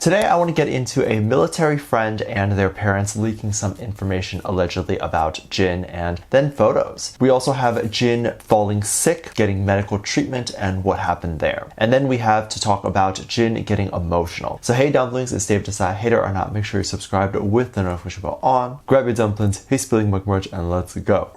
Today I want to get into a military friend and their parents leaking some information allegedly about Jin and then photos. We also have Jin falling sick, getting medical treatment, and what happened there. And then we have to talk about Jin getting emotional. So hey dumplings, it's Dave Desai. Hater or not, make sure you're subscribed with the notification bell on. Grab your dumplings, hey spilling mug merch, and let's go.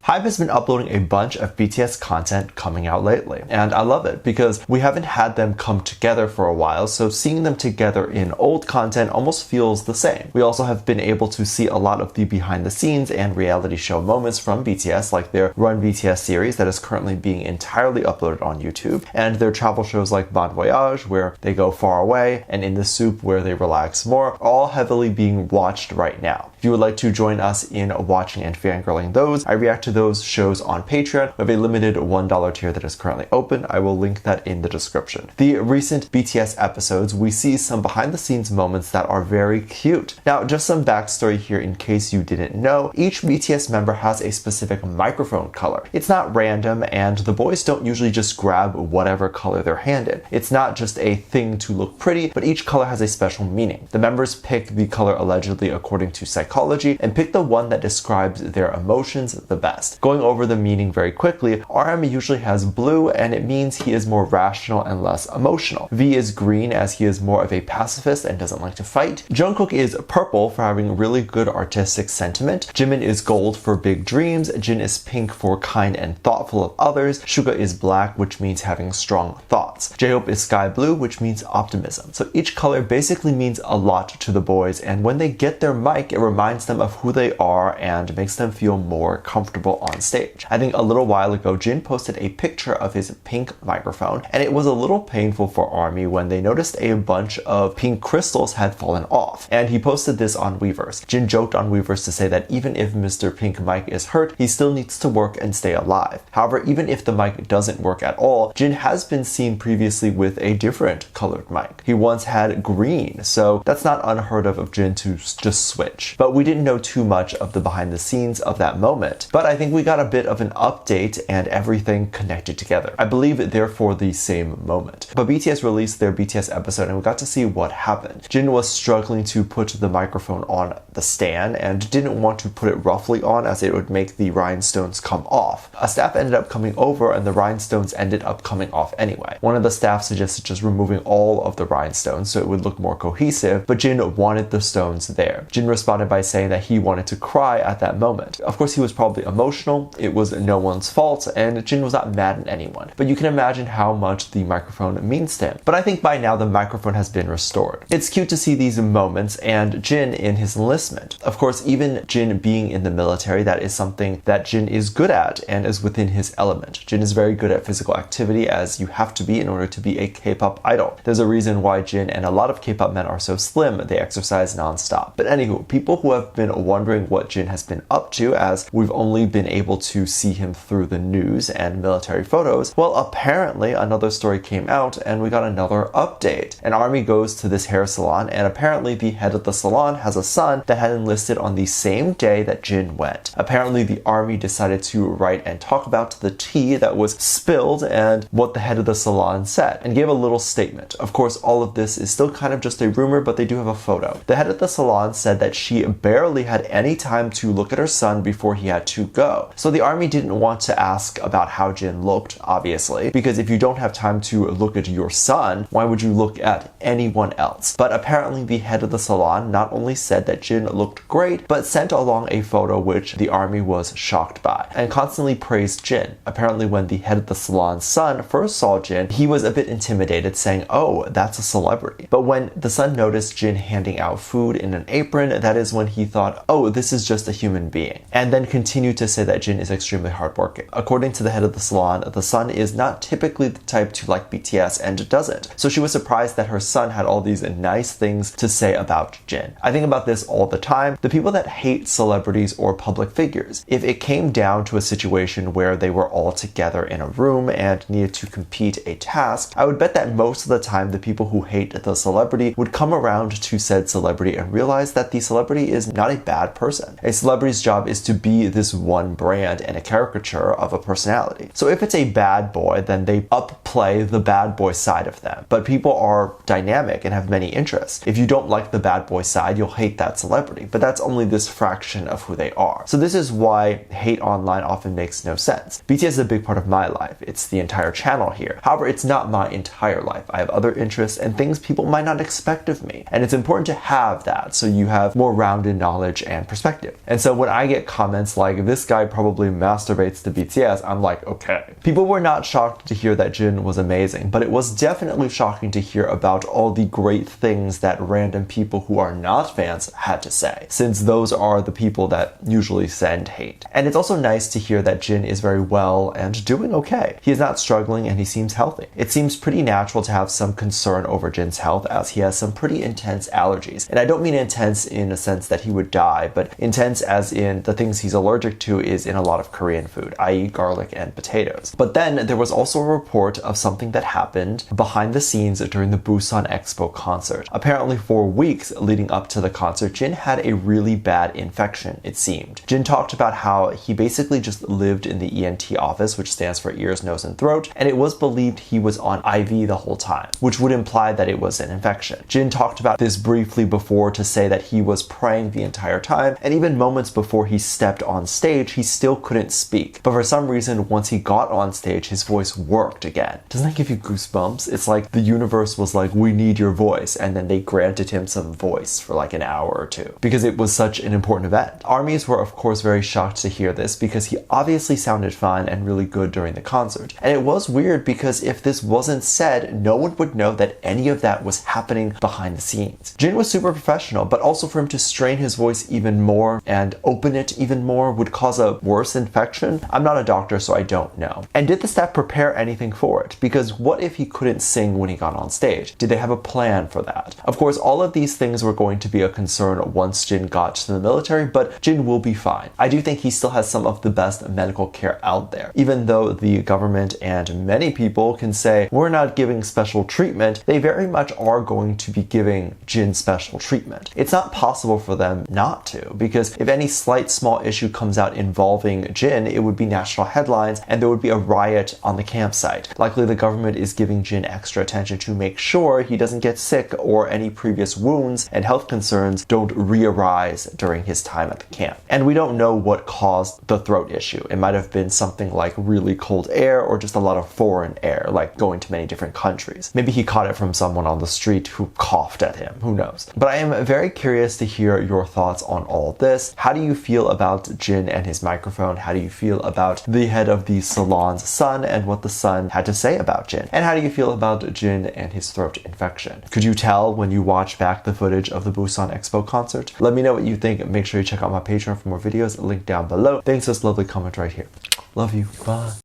HYBE has been uploading a bunch of BTS content coming out lately, and I love it because we haven't had them come together for a while, so seeing them together in old content almost feels the same. We also have been able to see a lot of the behind the scenes and reality show moments from BTS, like their Run BTS series that is currently being entirely uploaded on YouTube, and their travel shows like Bon Voyage, where they go far away, and In the Soup, where they relax more, all heavily being watched right now. If you would like to join us in watching and fangirling those, I react to those shows on Patreon. We have a limited $1 tier that is currently open. I will link that in the description. The recent BTS episodes, we see some behind the scenes moments that are very cute. Now, just some backstory here in case you didn't know. Each BTS member has a specific microphone color. It's not random, and the boys don't usually just grab whatever color they're handed. It's not just a thing to look pretty, but each color has a special meaning. The members pick the color allegedly according to psychology and pick the one that describes their emotions the best. Going over the meaning very quickly, RM usually has blue, and it means he is more rational and less emotional. V is green, as he is more of a pacifist and doesn't like to fight. Jungkook is purple for having really good artistic sentiment. Jimin is gold for big dreams. Jin is pink for kind and thoughtful of others. Suga is black, which means having strong thoughts. J-Hope is sky blue, which means optimism. So each color basically means a lot to the boys, and when they get their mic, it reminds them of who they are and makes them feel more comfortable on stage. I think a little while ago, Jin posted a picture of his pink microphone, and it was a little painful for ARMY when they noticed a bunch of pink crystals had fallen off, and he posted this on Weverse. Jin joked on Weverse to say that even if Mr. Pink Mic is hurt, he still needs to work and stay alive. However, even if the mic doesn't work at all, Jin has been seen previously with a different colored mic. He once had green, so that's not unheard of Jin to just switch. But we didn't know too much of the behind the scenes of that moment. But I think we got a bit of an update and everything connected together. I believe they're for the same moment. But BTS released their BTS episode and we got to see what happened. Jin was struggling to put the microphone on the stand and didn't want to put it roughly on as it would make the rhinestones come off. A staff ended up coming over and the rhinestones ended up coming off anyway. One of the staff suggested just removing all of the rhinestones so it would look more cohesive, but Jin wanted the stones there. Jin responded by saying that he wanted to cry at that moment. Of course, he was probably emotional. It was no one's fault, and Jin was not mad at anyone. But you can imagine how much the microphone means to him. But I think by now the microphone has been restored. It's cute to see these moments and Jin in his enlistment. Of course, even Jin being in the military, that is something that Jin is good at and is within his element. Jin is very good at physical activity, as you have to be in order to be a K-pop idol. There's a reason why Jin and a lot of K-pop men are so slim. They exercise non-stop. But anywho, people who have been wondering what Jin has been up to, as we've only been able to see him through the news and military photos, well, apparently another story came out and we got another update. An ARMY goes to this hair salon, and apparently the head of the salon has a son that had enlisted on the same day that Jin went. Apparently the ARMY decided to write and talk about the tea that was spilled and what the head of the salon said, and gave a little statement. Of course, all of this is still kind of just a rumor, but they do have a photo. The head of the salon said that she barely had any time to look at her son before he had to go. So the ARMY didn't want to ask about how Jin looked, obviously, because if you don't have time to look at your son, why would you look at anyone else? But apparently the head of the salon not only said that Jin looked great, but sent along a photo which the ARMY was shocked by, and constantly praised Jin. Apparently when the head of the salon's son first saw Jin, he was a bit intimidated, saying, "Oh, that's a celebrity." But when the son noticed Jin handing out food in an apron, that is when he thought, "Oh, this is just a human being," and then continued to say that Jin is extremely hardworking. According to the head of the salon, the son is not typically the type to like BTS and doesn't. So she was surprised that her son had all these nice things to say about Jin. I think about this all the time. The people that hate celebrities or public figures, if it came down to a situation where they were all together in a room and needed to complete a task, I would bet that most of the time the people who hate the celebrity would come around to said celebrity and realize that the celebrity is not a bad person. A celebrity's job is to be this one brand and a caricature of a personality. So if it's a bad boy, then they upplay the bad boy side of them. But people are dynamic and have many interests. If you don't like the bad boy side, you'll hate that celebrity, but that's only this fraction of who they are. So this is why hate online often makes no sense. BTS is a big part of my life. It's the entire channel here. However, it's not my entire life. I have other interests and things people might not expect of me. And it's important to have that so you have more rounded knowledge and perspective. And so when I get comments like, this guy probably masturbates to BTS, I'm like, okay. People were not shocked to hear that Jin was amazing, but it was definitely shocking to hear about all the great things that random people who are not fans had to say, since those are the people that usually send hate. And it's also nice to hear that Jin is very well and doing okay. He is not struggling and he seems healthy. It seems pretty natural to have some concern over Jin's health as he has some pretty intense allergies. And I don't mean intense in a sense that he would die, but intense as in the things he's allergic to is in a lot of Korean food, i.e. garlic and potatoes. But then there was also a report of something that happened behind the scenes during the Busan Expo concert. Apparently for weeks leading up to the concert, Jin had a really bad infection, it seemed. Jin talked about how he basically just lived in the ENT office, which stands for ears, nose, and throat, and it was believed he was on IV the whole time, which would imply that it was an infection. Jin talked about this briefly before to say that he was praying the entire time, and even moments before he stepped on stage, he still couldn't speak. But for some reason, once he got on stage, his voice worked again. Doesn't that give you goosebumps? It's like the universe was like, we need your voice, and then they granted him some voice for like an hour or two, because it was such an important event. ARMYs were of course very shocked to hear this, because he obviously sounded fine and really good during the concert. And it was weird because if this wasn't said, no one would know that any of that was happening behind the scenes. Jin was super professional, but also for him to strain his voice even more and open it even more would cause a worse infection. I'm not a doctor, so I don't know. And did the staff prepare anything for it? Because what if he couldn't sing when he got on stage? Did they have a plan for that? Of course, all of these things were going to be a concern once Jin got to the military, but Jin will be fine. I do think he still has some of the best medical care out there. Even though the government and many people can say, we're not giving special treatment, they very much are going to be giving Jin special treatment. It's not possible for them not to, because if any slight small issue comes out involving Jin, it would be national headlines and there would be a riot on the campsite. Likely the government is giving Jin extra attention to make sure he doesn't get sick or any previous wounds and health concerns don't re-arise during his time at the camp. And we don't know what caused the throat issue. It might have been something like really cold air or just a lot of foreign air, like going to many different countries. Maybe he caught it from someone on the street who coughed at him. Who knows? But I am very curious to hear your thoughts on all this. How do you feel about Jin and his microphone? How do you feel about the head of the salon's son and what the son had to say about Jin? And how do you feel about Jin and his throat infection? Could you tell when you watch back the footage of the Busan Expo concert? Let me know what you think. Make sure you check out my Patreon for more videos, link down below. Thanks for this lovely comment right here. Love you. Bye.